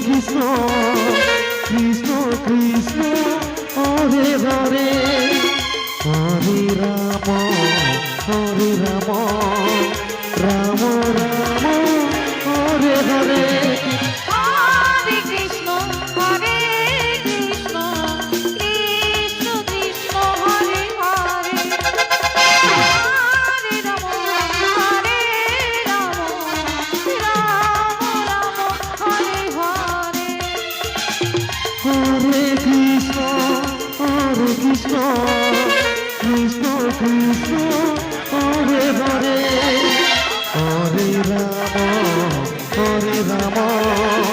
Krishna Krishna Krishna Hare Hare Hare Ram Ram Ram Hare Hare Hare Krishna Krishna Krishna Hare Hare Hare Ram Ram Ram Hare Hare Hare Krishna Krishna Krishna Hare Hare Hare Ram